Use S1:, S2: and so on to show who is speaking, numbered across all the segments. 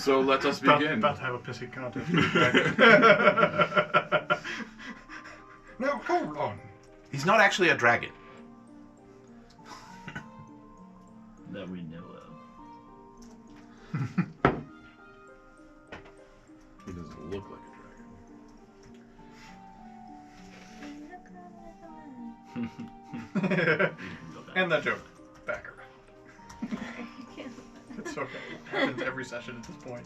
S1: So let us begin.
S2: About to have a pissing contest. Now, hold on.
S3: He's not actually a dragon.
S4: That we know of.
S1: He doesn't look like a dragon.
S2: And that joke. Back around. It's okay. It happens every session at this point.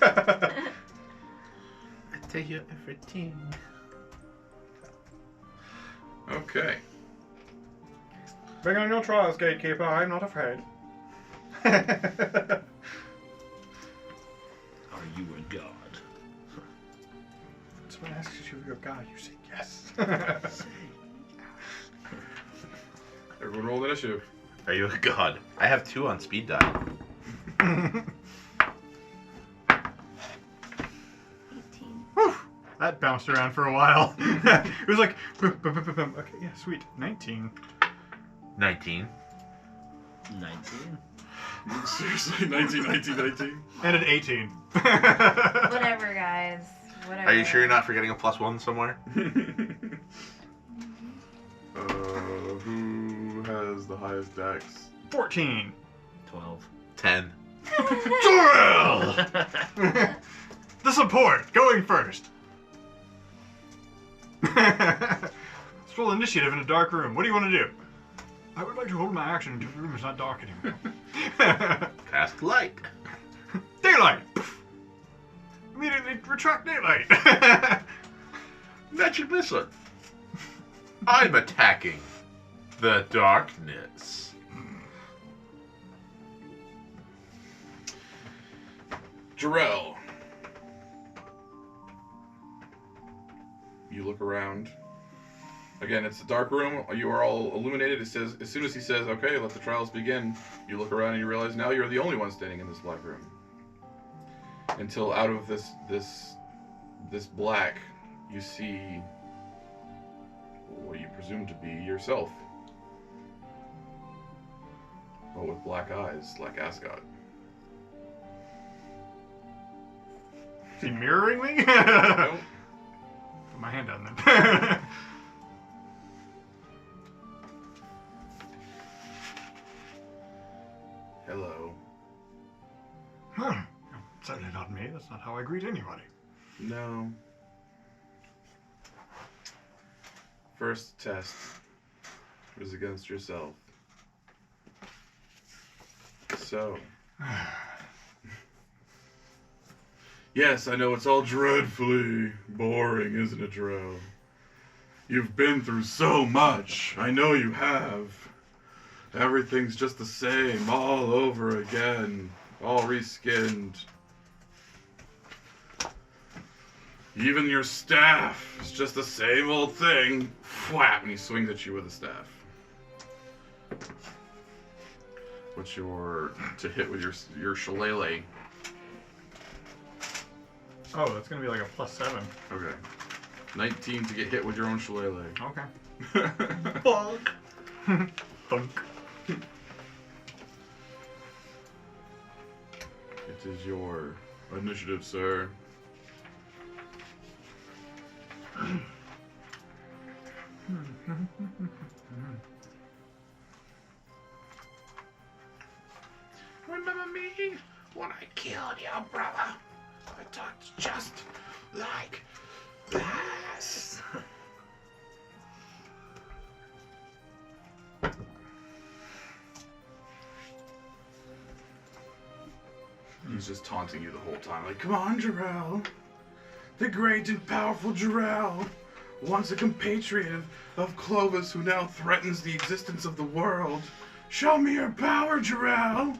S3: I tell you everything.
S1: Okay.
S2: Bring on your trials, gatekeeper. I'm not afraid.
S4: Are you a god?
S2: Someone asks you if you're a god, you say yes.
S1: Everyone roll initiative.
S3: Are you a god? I have 2 on speed dial.
S5: 18.
S2: Whew. That bounced around for a while. It was like, boom, boom, boom, boom, boom. Okay, yeah, sweet. 19.
S3: 19.
S4: 19?
S1: Seriously, 19.
S2: And an 18.
S5: Whatever, guys. Whatever.
S3: Are you sure you're not forgetting a +1 somewhere?
S1: Who has the highest dex?
S2: 14.
S4: 12.
S3: 10.
S2: Jorell! The support, going first. Let's roll initiative in a dark room. What do you want to do? I would like to hold my action until the room is not dark anymore.
S3: Cast light.
S2: Daylight! Immediately retract daylight.
S3: Magic missile. I'm attacking the darkness.
S1: Jorell. You look around. Again, it's a dark room. You are all illuminated. It says, as soon as he says, "Okay, let the trials begin," you look around and you realize now you're the only one standing in this black room. Until out of this black, you see what you presume to be yourself, but with black eyes, like Ascot.
S2: Is he mirroring me?
S1: Nope.
S2: Put my hand down then.
S1: Hello.
S2: Huh. Certainly not me. That's not how I greet anybody.
S1: No. First test was against yourself. So. Yes, I know it's all dreadfully boring, isn't it, Jorell? You've been through so much. I know you have. Everything's just the same all over again. All reskinned. Even your staff is just the same old thing. Whap! And he swings at you with a staff. What's your to hit with your shillelagh?
S2: Oh, that's gonna be like a +7.
S1: Okay. 19 to get hit with your own shillelagh.
S2: Okay.
S3: Bonk.
S2: Thunk.
S1: It is your initiative, sir.
S3: Remember me when I killed your brother? I talked just like this.
S1: He's just taunting you the whole time, like, "Come on, Jorell. The great and powerful Jorell, once a compatriot of Clovis who now threatens the existence of the world. Show me your power, Jorell.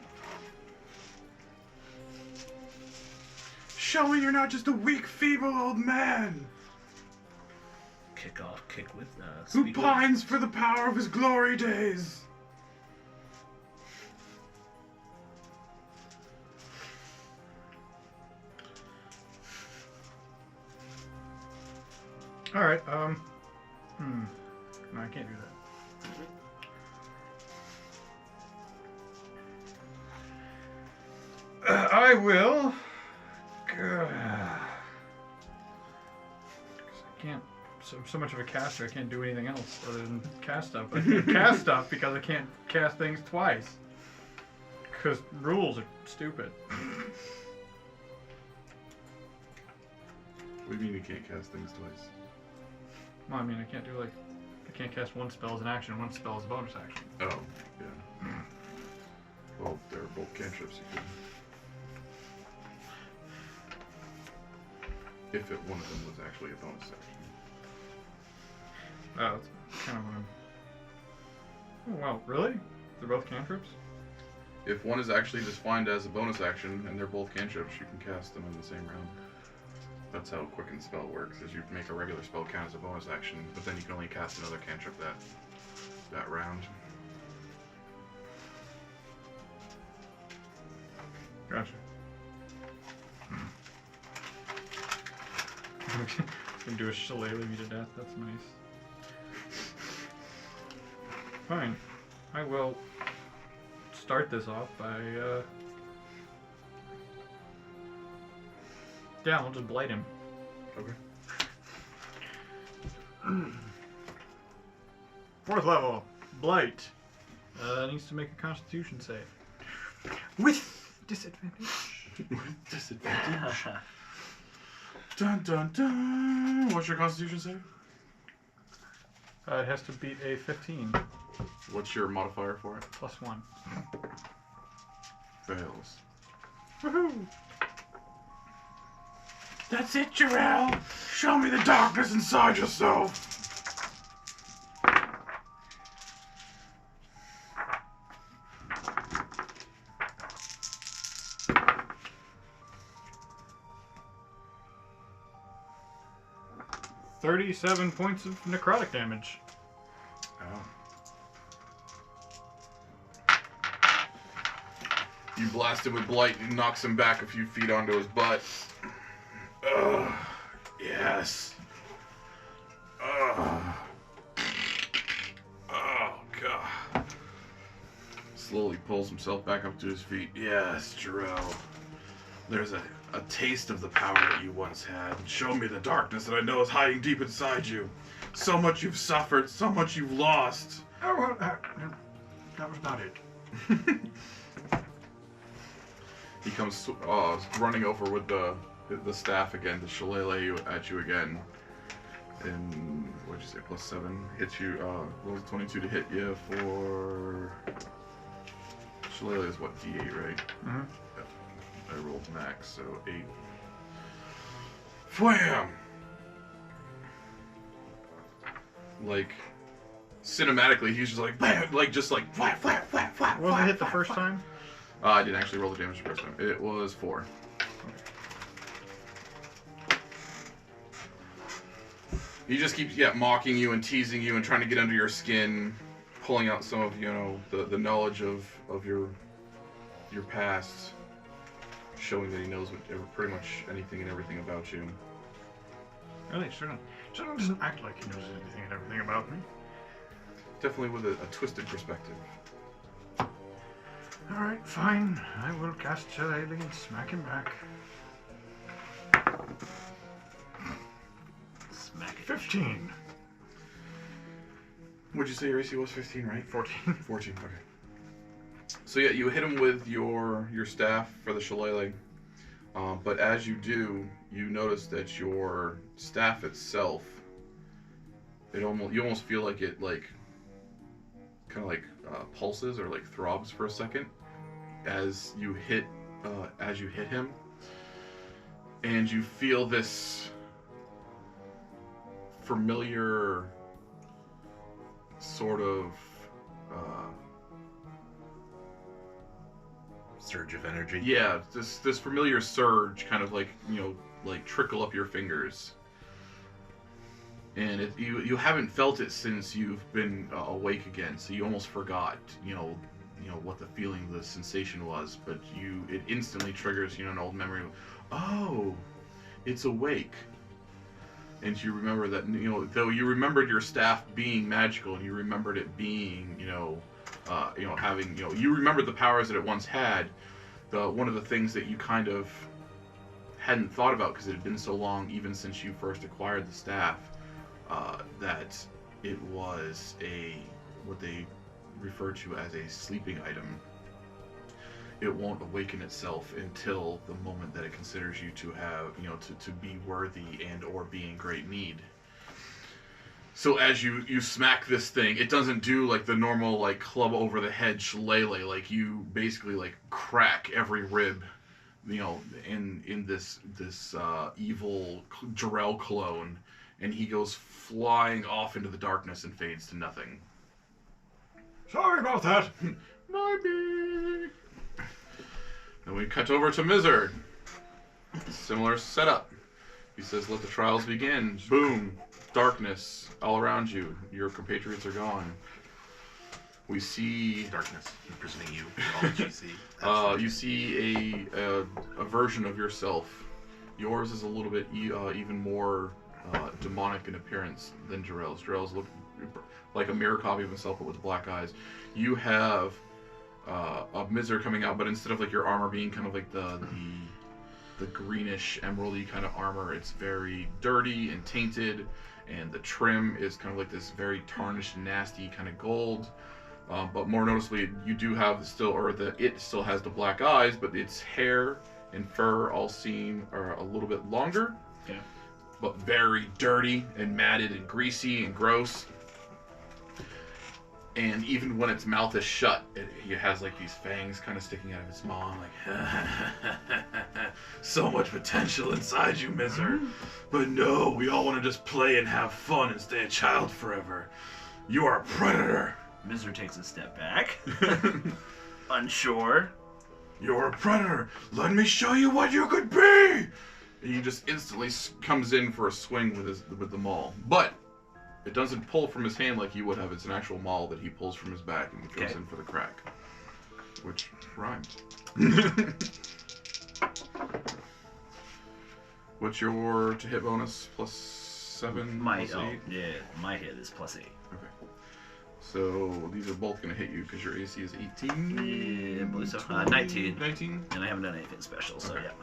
S1: Show me you're not just a weak, feeble old man
S4: Kick with,
S1: who
S4: speak
S1: pines for the power of his glory days."
S2: Alright, no, I can't do that. I will can't. So much of a caster, I can't do anything else other than cast stuff. I can't cast stuff because I can't cast things twice. Because rules are stupid.
S1: What do you mean you can't cast things twice?
S2: Well, I mean, I can't cast one spell as an action and one spell as a bonus action.
S1: Oh, yeah. Well, they're both cantrips. You could. If one of them was actually a bonus action.
S2: Oh, that's kind of what I'm... Oh, wow, really? They're both cantrips?
S1: If one is actually defined as a bonus action and they're both cantrips, you can cast them in the same round. That's how Quicken Spell works, is you make a regular spell count as a bonus action, but then you can only cast another cantrip that round.
S2: Gotcha. Can do a shillelagh me to death, that's nice. Fine. I will start this off by, yeah, I'll just blight him.
S1: Okay.
S2: 4th level, blight. Needs to make a Constitution save. With disadvantage.
S1: Disadvantage. Dun dun dun! What's your Constitution save?
S2: It has to beat a 15.
S1: What's your modifier for it?
S2: +1.
S1: Fails.
S2: Woohoo!
S3: That's it, Jorell. Show me the darkness inside yourself.
S2: $37 points of necrotic damage.
S1: Oh. You blast him with blight and knocks him back a few feet onto his butt. Ugh. Yes. Ugh. Oh, God. Slowly pulls himself back up to his feet. Yes, Jorell. There's a taste of the power that you once had. Show me the darkness that I know is hiding deep inside you. So much you've suffered, so much you've lost.
S2: Oh, well, that was not it.
S1: He comes running over with the staff again to shillelagh at you again. And what'd you say? +7 hits you. Rolls 22 to hit you for. Shillelagh is what, D8, right?
S2: Mm-hmm.
S1: Yep. I rolled max, so 8. Wham! Like cinematically, he's just like bam, like just like flap, flap, flap, flap.
S2: Wasn't
S1: flap,
S2: hit the
S1: flap,
S2: first
S1: flap.
S2: time?
S1: I didn't actually roll the damage the first time. It was 4. He just keeps mocking you and teasing you and trying to get under your skin, pulling out some of the knowledge of your past, showing that he knows pretty much anything and everything about you.
S2: Really, certainly doesn't act like he knows anything and everything about me.
S1: Definitely with a twisted perspective.
S2: Alright, fine. I will cast Shillelagh and smack him back.
S4: Smack it.
S2: 15.
S1: Would you say your AC was 15, right?
S2: 14.
S1: 14, okay. So yeah, you hit him with your staff for the shillelagh, but as you do, you notice that your staff itself, you almost feel like it kind of pulses or throbs for a second as you hit him, and you feel this familiar sort of
S3: Surge of energy.
S1: yeah, this familiar surge kind of trickle up your fingers, and you haven't felt it since you've been awake again, so you almost forgot what the feeling, the sensation was, but it instantly triggers an old memory of, oh, it's awake. And you remember that, though you remembered your staff being magical and you remembered it being, having, you remembered the powers that it once had. One of the things that you kind of hadn't thought about because it had been so long, even since you first acquired the staff, that it was what they refer to as a sleeping item. It won't awaken itself until the moment that it considers you to have, to be worthy and or be in great need. So as you smack this thing, it doesn't do like the normal like club over the head shillelagh. Like you basically like crack every rib, in this evil Jorell clone, and he goes flying off into the darkness and fades to nothing.
S3: Sorry about that.
S1: My bad. Then we cut over to Mizr. Similar setup. He says, "Let the trials begin." Boom. Darkness all around you. Your compatriots are gone. We see
S6: Darkness imprisoning you. All that you see.
S1: you see a version of yourself. Yours is a little bit even more demonic in appearance than Jorell's. Jorell's look like a mirror copy of himself, but with black eyes. You have a Mizr coming out, but instead of like your armor being kind of like the greenish emeraldy kind of armor, it's very dirty and tainted, and the trim is kind of like this very tarnished, nasty kind of gold. But more noticeably, you do have it still has the black eyes, but its hair and fur all are a little bit longer.
S4: Yeah.
S1: But very dirty and matted and greasy and gross. And even when its mouth is shut, it has like these fangs kind of sticking out of its maw. Like, so much potential inside you, Mizr. But no, we all want to just play and have fun and stay a child forever. You are a predator.
S4: Mizr takes a step back. Unsure.
S1: You're a predator. Let me show you what you could be. And he just instantly comes in for a swing with the maul. But it doesn't pull from his hand like you would have. It's an actual maul that he pulls from his back and goes in for the crack. Which rhymes. What's your to hit bonus? +7?
S4: My
S1: +8?
S4: my hit is +8.
S1: Okay. So these are both going to hit you because your AC is 18.
S4: Yeah, I believe so. 19.
S1: 19?
S4: And I haven't done anything special, so
S1: Okay.
S4: yeah.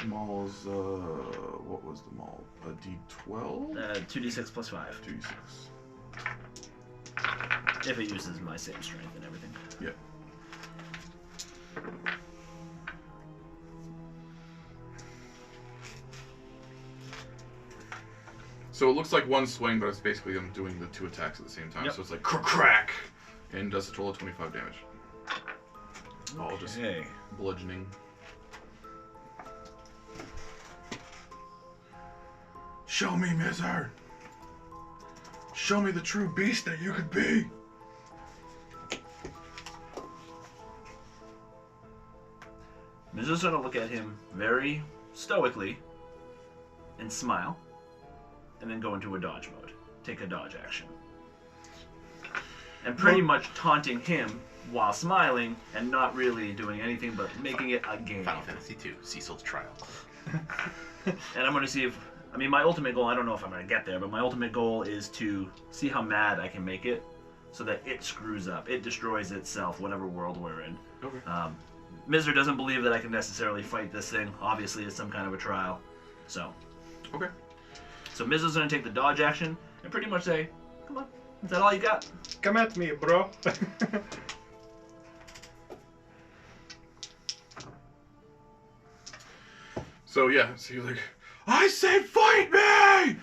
S1: Maul's, what was the maul? A D12?
S4: 2d6 + 5.
S1: 2d6.
S4: If it uses my same strength and everything.
S1: Yeah. So it looks like one swing, but it's basically I'm doing the 2 attacks at the same time.
S4: Yep.
S1: So it's like crack, and does a total of 25 damage. All just bludgeoning. Show me, Mizr. Show me the true beast that you could be.
S4: Mizr's gonna look at him very stoically and smile, and then go into a dodge mode. Take a dodge action. And pretty much taunting him while smiling and not really doing anything but making it a game.
S6: Final Fantasy II, Cecil's Trial.
S4: And I'm gonna see if, my ultimate goal, I don't know if I'm gonna get there, but my ultimate goal is to see how mad I can make it so that it screws up. It destroys itself, whatever world we're in.
S1: Okay.
S4: Mizr doesn't believe that I can necessarily fight this thing. Obviously, it's some kind of a trial. So.
S1: Okay.
S4: So Mizr's gonna take the dodge action and pretty much say, "Come on, is that all you got?"
S2: Come at me, bro.
S1: So yeah, so you're like, I said fight me!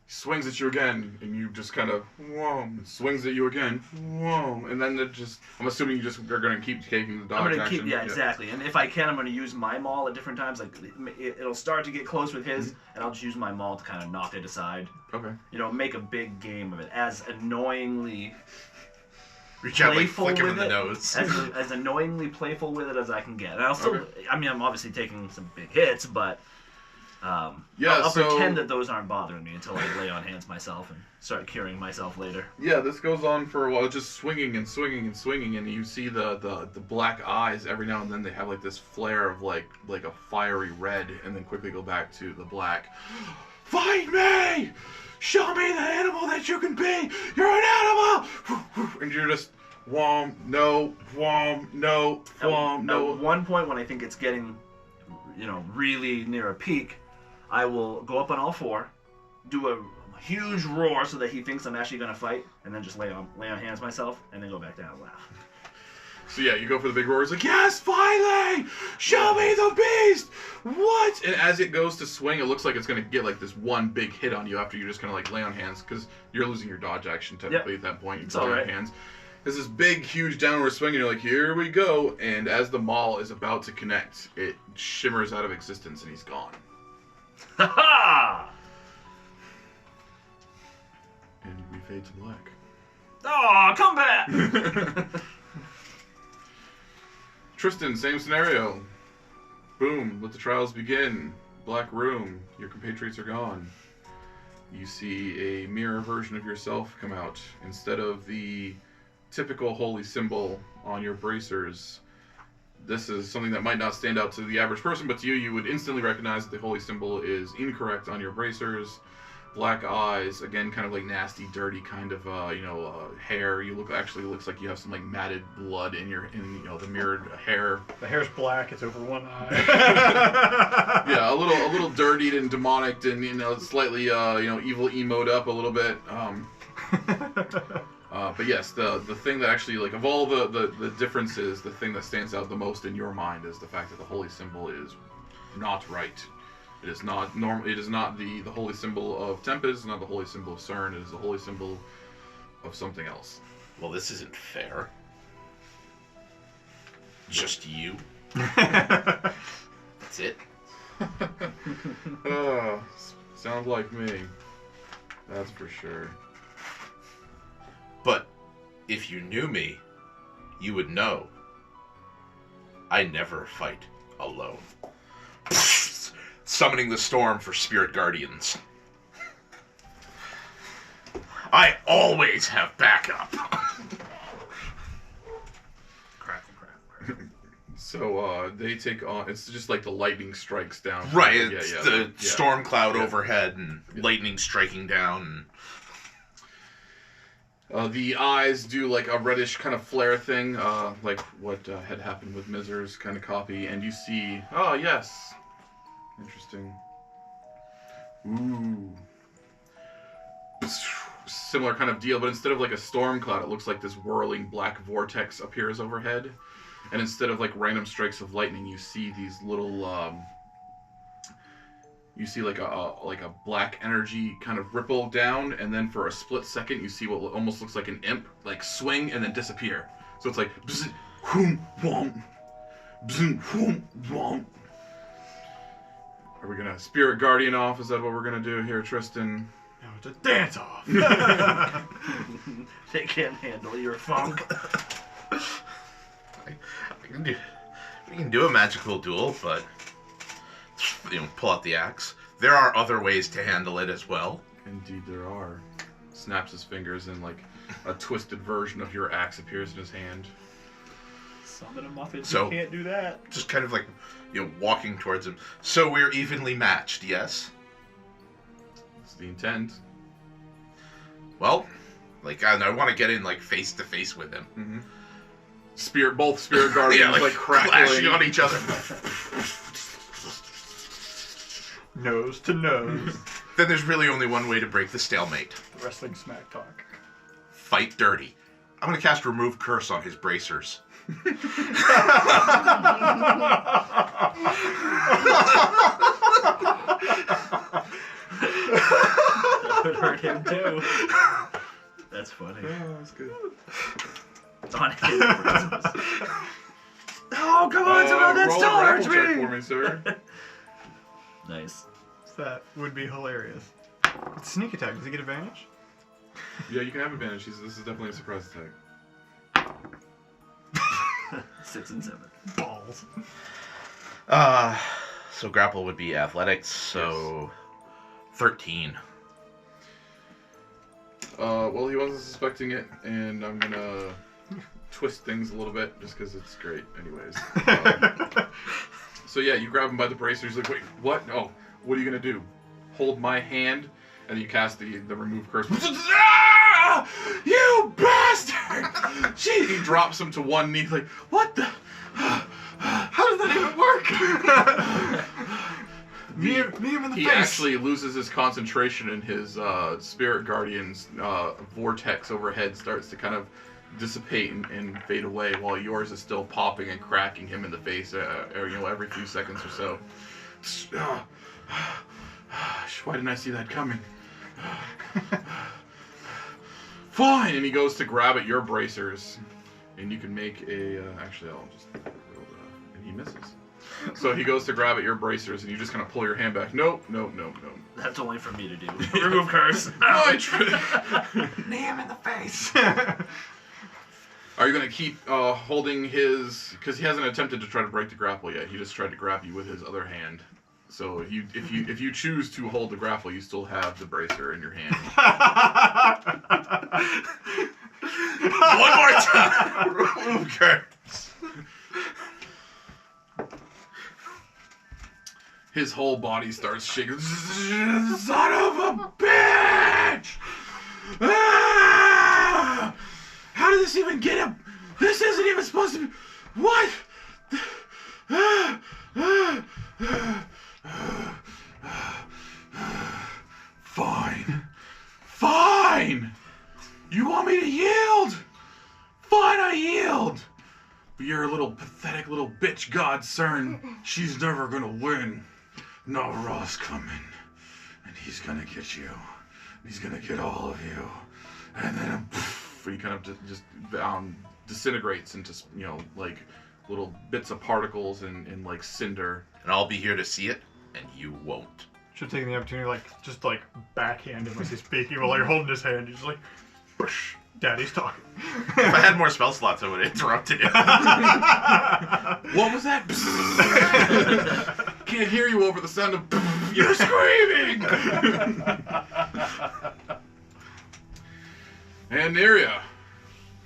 S1: Swings at you again, and you just kind of, whoa, swings at you again, whoa, and then it just, I'm assuming you just are going to keep taking the dodge
S4: I'm gonna
S1: action.
S4: keep, exactly. And if I can, I'm gonna use my maul at different times. Like it'll start to get close with his, and I'll just use my maul to kind of knock it aside.
S1: Okay.
S4: Make a big game of it. As annoyingly
S6: Reach out, like,
S4: playful
S6: flick him
S4: with
S6: in the
S4: it,
S6: nose.
S4: as annoyingly playful with it as I can get. And I'll still,
S1: Okay.
S4: I'm obviously taking some big hits, but
S1: Yeah,
S4: I'll
S1: so
S4: pretend that those aren't bothering me until I lay on hands myself and start curing myself later.
S1: yeah, this goes on for a while, just swinging and swinging and swinging, and you see the black eyes every now and then. They have like this flare of like a fiery red, and then quickly go back to the black. Fight me! Show me the animal that you can be! You're an animal! And you're just whom, no, whom, no, whom, no.
S4: At one point when I think it's getting, really near a peak, I will go up on all four, do a huge roar so that he thinks I'm actually gonna fight, and then just lay on hands myself, and then go back down and laugh.
S1: So yeah, you go for the big roar. It's like, yes, finally! Show me the beast! What? And as it goes to swing, it looks like it's going to get like this one big hit on you after you're just going to like lay on hands, because you're losing your dodge action technically at that point.
S4: It's
S1: lay
S4: all
S1: on
S4: right.
S1: hands. There's this big, huge downward swing, and you're like, here we go. And as the maul is about to connect, it shimmers out of existence, and he's gone.
S4: Ha ha!
S1: And we fade to black.
S4: Oh, come back!
S1: Tristan, same scenario. Boom, let the trials begin. Black room, your compatriots are gone. You see a mirror version of yourself come out. Instead of the typical holy symbol on your bracers, this is something that might not stand out to the average person, but to you, you would instantly recognize that the holy symbol is incorrect on your bracers. Black eyes, again, kind of like nasty, dirty kind of, hair. You looks like you have some like matted blood in the mirrored hair.
S2: The hair's black. It's over one eye.
S1: Yeah, a little dirtied and demonic, and slightly, evil emoed up a little bit. But yes, the thing that actually, like, of all the differences, the thing that stands out the most in your mind is the fact that the holy symbol is not right. It is not normal. It is not the holy symbol of Tempest. It's not the holy symbol of CERN. It is the holy symbol of something else.
S6: Well, this isn't fair. Just you.
S2: That's
S6: That's it.
S1: Sounds like me. That's for sure.
S6: But if you knew me, you would know I never fight alone. Summoning the storm for spirit guardians. I always have backup.
S4: Crackle.
S1: So they take on. It's just like the lightning strikes down.
S6: Right, it's the storm cloud overhead and lightning striking down.
S1: The eyes do like a reddish kind of flare thing, like what had happened with Mizr's kind of copy, and you see. Oh yes. Interesting. Ooh. Similar kind of deal, but instead of like a storm cloud, it looks like this whirling black vortex appears overhead. And instead of like random strikes of lightning, you see these little, you see like a black energy kind of ripple down, and then for a split second, you see what almost looks like an imp, like swing and then disappear. So it's like, bzz, whoom, womp, bzz, whoom, womp. Are we gonna Spirit Guardian off? Is that what we're gonna do here, Tristan?
S2: Now it's a dance off.
S4: They can't handle your funk.
S6: We can do a magical duel, but pull out the axe. There are other ways to handle it as well.
S1: Indeed, there are. Snaps his fingers, and like a twisted version of your axe appears in his hand.
S4: Summon a muffin.
S6: So-
S4: You can't do that.
S6: Just kind of like, walking towards him. So we're evenly matched, yes?
S1: That's the intent.
S6: Well, I want to get in face to face with him.
S1: Mm-hmm. Both Spirit Guardians like crackling
S6: clashing on each other.
S2: Nose to nose.
S6: Then there's really only one way to break the stalemate.
S2: Wrestling smack talk.
S6: Fight dirty. I'm going to cast Remove Curse on his bracers.
S4: That would hurt him too. That's funny.
S1: Oh, that's good.
S4: On his bracers. Oh, come on, someone, that
S1: roll
S4: still
S1: a
S4: hurts
S1: grapple check
S4: me.
S1: for me, sir.
S4: Nice.
S2: That would be hilarious. It's sneak attack. Does he get advantage?
S1: Yeah, you can have advantage. This is definitely a surprise attack.
S4: 6 and 7.
S2: Balls.
S6: So grapple would be athletics, so 13.
S1: Well, he wasn't suspecting it, and I'm gonna twist things a little bit just because it's great, anyways. So yeah, you grab him by the bracers. Like, wait, what? Oh, what are you gonna do? Hold my hand, and you cast the remove curse. Ah! You bastard! Gee, he drops him to one knee. Like, what the? How does that even work?
S2: Me him in the
S1: He
S2: face.
S1: actually loses his concentration, and his spirit guardian's vortex overhead starts to kind of dissipate and fade away, while yours is still popping and cracking him in the face, every few seconds or so. Why didn't I see that coming? Fine, and he goes to grab at your bracers, and you can make a. Actually, I'll just roll that, and he misses. So he goes to grab at your bracers, and you just kind of pull your hand back. Nope.
S4: That's only for me to do. Remove curse.
S2: Knee him in the face.
S1: Are you going to keep holding his? Because he hasn't attempted to try to break the grapple yet. He just tried to grab you with his other hand. So if you choose to hold the grapple, you still have the bracer in your hand.
S6: One more time. Remove curse.
S1: His whole body starts shaking. Son of a bitch! Ah! How did this even get him? This isn't even supposed to be. What? Fine. You want me to yield? Fine, I yield. But you're a little pathetic little bitch god, CERN. She's never gonna win. Raw's coming, and he's gonna get you. He's gonna get all of you, and then he kind of just disintegrates into like little bits of particles and like cinder.
S6: And I'll be here to see it, and you won't.
S2: Should take the opportunity, just backhand him as he's speaking while you're holding his hand. You're just like, Bush, Daddy's talking.
S6: If I had more spell slots, I would have interrupted you.
S1: What was that? Can't hear you over the sound of. You're screaming. And Neriah,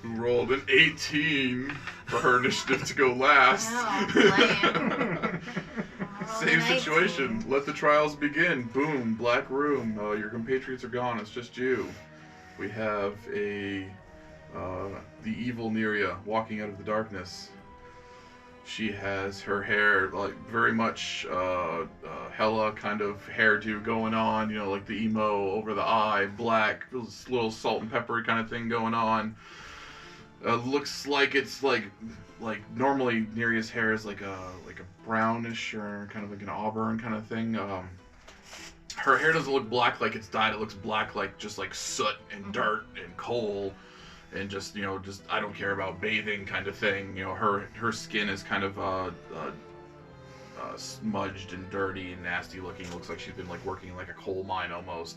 S1: who rolled an 18 for her initiative to go last.
S5: Oh,
S1: Same situation. Let the trials begin. Boom. Black room. Your compatriots are gone. It's just you. We have the evil Neriah walking out of the darkness. She has her hair very much hella kind of hairdo going on. Like the emo over the eye, black, little salt and pepper kind of thing going on. Looks like it's like normally Neriah's hair is like a brownish or kind of like an auburn kind of thing. Her hair doesn't look black like it's dyed. It looks black like just like soot and dirt and coal and just I don't care about bathing kind of thing. Her skin is kind of smudged and dirty and nasty looking. Looks like she's been working in like a coal mine almost.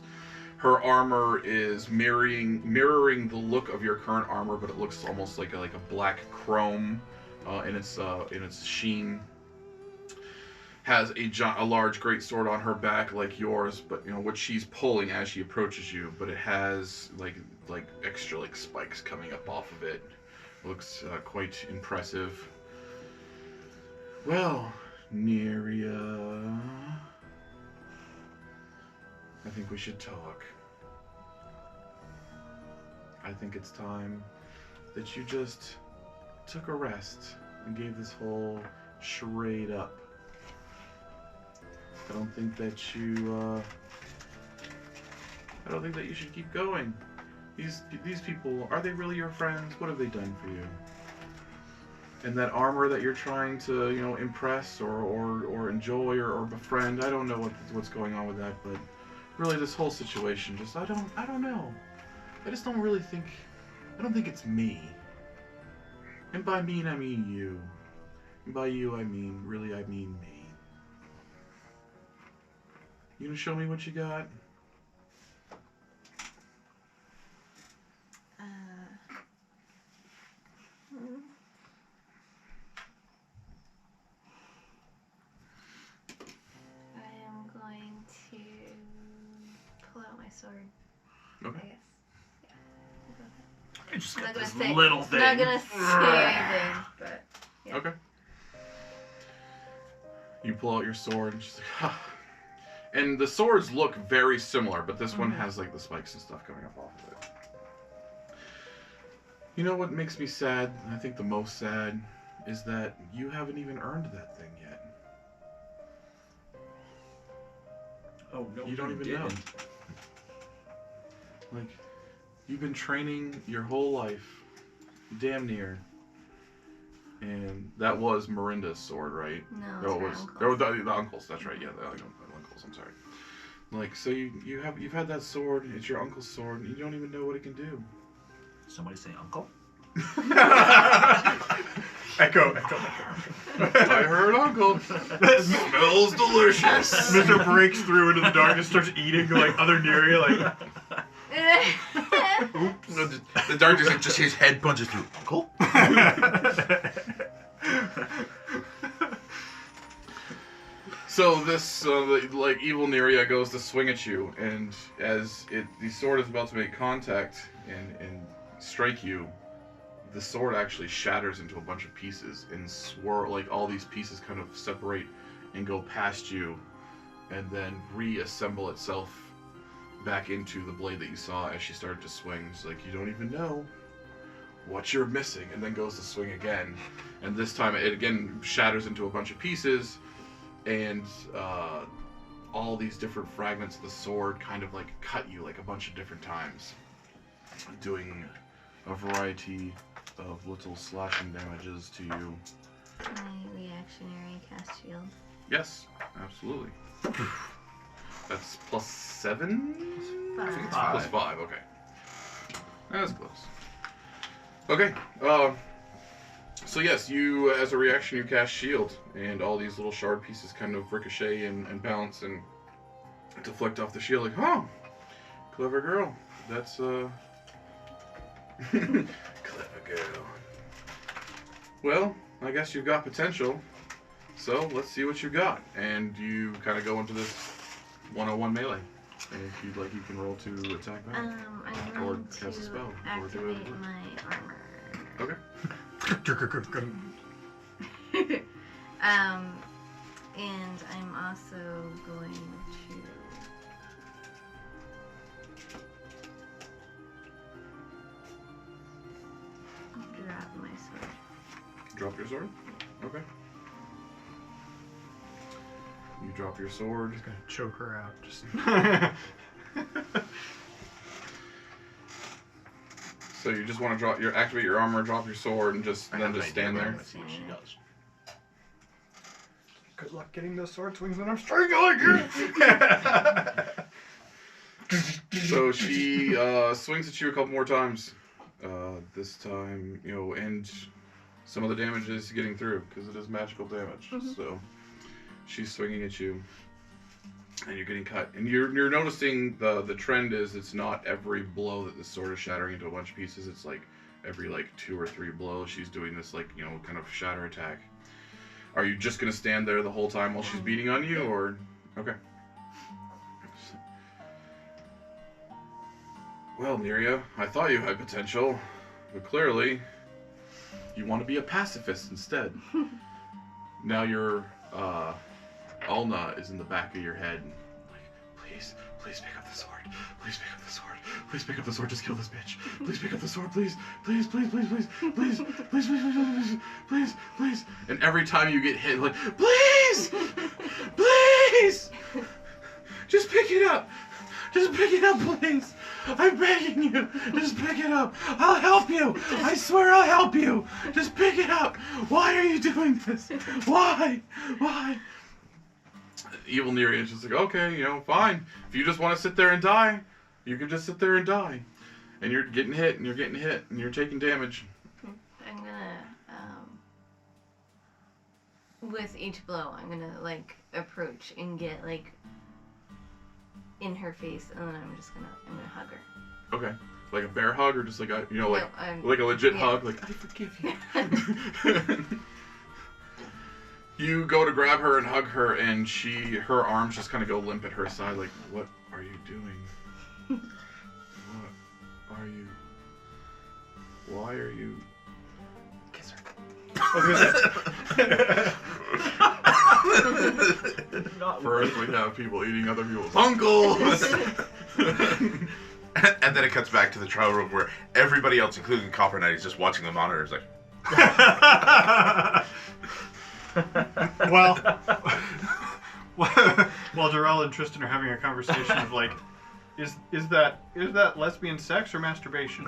S1: Her armor is mirroring the look of your current armor, but it looks almost like a black chrome in its sheen. Has a large great sword on her back like yours, but what she's pulling as she approaches you, but it has like extra spikes coming up off of it. Looks quite impressive. Well, Neriah, I think we should talk. I think it's time that you just took a rest and gave this whole charade up. I don't think that you should keep going. These people, are they really your friends? What have they done for you? And that armor that you're trying to, impress or enjoy or befriend, I don't know what's going on with that, but really this whole situation, just I don't know. I just don't really think, I don't think it's me. And by mean, I mean you. And by you, I mean me. You gonna show me what you got?
S5: I am going to pull out my sword.
S1: Okay.
S5: I guess. Yeah. We'll go with that.
S4: I just
S5: I'm
S4: got
S5: not
S4: this
S5: gonna say-
S4: little thing.
S5: I'm not gonna say anything, but yeah.
S1: Okay. You pull out your sword and she's like, ha. And the swords look very similar, but this one has the spikes and stuff coming up off of it. You know what makes me sad? I think the most sad is that you haven't even earned that thing yet.
S4: Oh no,
S1: You don't even know.
S4: didn't.
S1: Like, you've been training your whole life, damn near. And that was Miranda's sword, right?
S5: No,
S1: it
S5: it's
S1: was.
S5: her uncle's.
S1: The uncle's. That's right. Yeah, the uncle's. I'm sorry. Like, so you've had that sword. It's your uncle's sword, and you don't even know what it can do.
S4: Somebody say uncle?
S2: Echo.
S1: I heard uncle. Smells delicious.
S2: Mizr breaks through into the darkness, starts eating like other Neriah,
S6: The darkness, just his head punches through. Uncle?
S1: So this, like, evil Neriah goes to swing at you, and as the sword is about to make contact and strike you, the sword actually shatters into a bunch of pieces and like all these pieces kind of separate and go past you, and then reassemble itself back into the blade that you saw as she started to swing. It's like, you don't even know what you're missing, and then goes to swing again, and this time it again shatters into a bunch of pieces, and all these different fragments of the sword kind of like cut you like a bunch of different times, doing a variety of little slashing damages to you.
S5: My reactionary cast shield.
S1: Yes, absolutely. That's +7?
S5: Five.
S1: I think it's +5, okay. That's close. Okay, so yes, you, as a reaction, you cast shield, and all these little shard pieces kind of ricochet and bounce and deflect off the shield, like, oh, clever girl. That's, clever girl. Well, I guess you've got potential, so let's see what you got. And you kind of go into this 101 melee. And if you'd like, you can roll to attack back.
S5: I'm
S1: Or
S5: going
S1: cast a
S5: to
S1: spell, or do
S5: activate
S1: it.
S5: my armor.
S1: Okay.
S5: And I'm also going to drop my sword.
S1: Drop your sword? Okay. You drop your sword.
S2: Just gonna choke her out. Just.
S1: So you just want to activate your armor, drop your sword, and just then just stand there.
S6: Let's see what she does.
S2: Good luck getting those sword swings when I'm strangling you.
S1: So she swings at you a couple more times. This time, and some of the damage is getting through because it is magical damage.
S5: Mhm.
S1: So she's swinging at you, and you're getting cut. And you're noticing the trend is it's not every blow that the sword is shattering into a bunch of pieces. It's like every 2 or 3 blows she's doing this kind of shatter attack. Are you just gonna stand there the whole time while she's beating on you, or okay? Well, Neriah, I thought you had potential, but clearly you want to be a pacifist instead. Now your Ulna is in the back of your head. Like, please pick up the sword. Please pick up the sword. Please pick up the sword. Just kill this bitch. Please pick up the sword. Please. Please. And every time you get hit, like, please, just pick it up. Just pick it up, please. I'm begging you. Just pick it up. I'll help you. I swear I'll help you. Just pick it up. Why are you doing this? Why? Evil Neriah is just like, okay, fine. If you just want to sit there and die, you can just sit there and die. And you're getting hit, and you're getting hit, and you're taking damage.
S5: I'm gonna, with each blow, I'm gonna, approach and get, in her face, and then I'm gonna hug her.
S1: Okay. Like a bear hug, or just like a,
S5: No,
S1: like a legit
S5: yeah.
S1: hug, like, I forgive you. You go to grab her and hug her, and her arms just kind of go limp at her side, like, what are you doing? Why are you?
S2: Kiss her.
S1: First, we have people eating other people's uncles.
S6: And then it cuts back to the trial room where everybody else, including Copper Knight, is just watching the monitors like...
S2: Well, While Jorell and Tristan are having a conversation of like, is that lesbian sex or masturbation?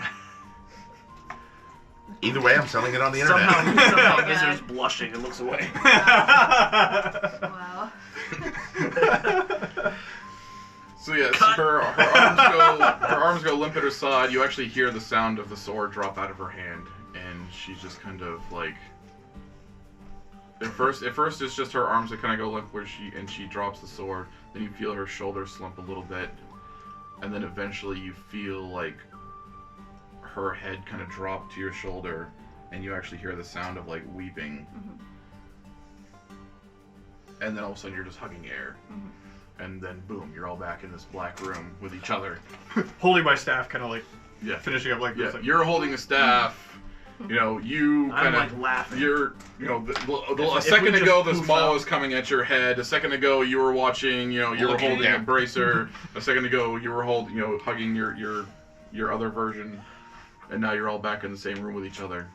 S6: Either way, I'm selling it on the internet.
S4: Somehow Mizr's blushing and looks away.
S5: Wow.
S1: So yes,
S4: Cut.
S1: her arms go limp at her side. You actually hear the sound of the sword drop out of her hand, and she's just kind of like. At first it's just her arms that kind of go limp where she drops the sword. Then you feel her shoulders slump a little bit, and then eventually you feel like her head kind of drop to your shoulder, and you actually hear the sound of like weeping. And then all of a sudden you're just hugging air. And then boom, you're all back in this black room with each other.
S2: Holding my staff, kind of like
S1: Yeah.
S2: finishing up like
S1: Yeah,
S2: this. Like,
S1: you're holding a staff. You know, you
S4: I'm
S1: kind
S4: like
S1: of,
S4: laughing.
S1: you're, you know, a
S4: If
S1: second
S4: we
S1: ago
S4: just
S1: this
S4: poof
S1: maul
S4: out.
S1: was coming at your head. A second ago you were watching, you know, you were
S6: Looking
S1: holding
S6: down.
S1: a bracer. A second ago you were hugging your other version. And now you're all back in the same room with each other.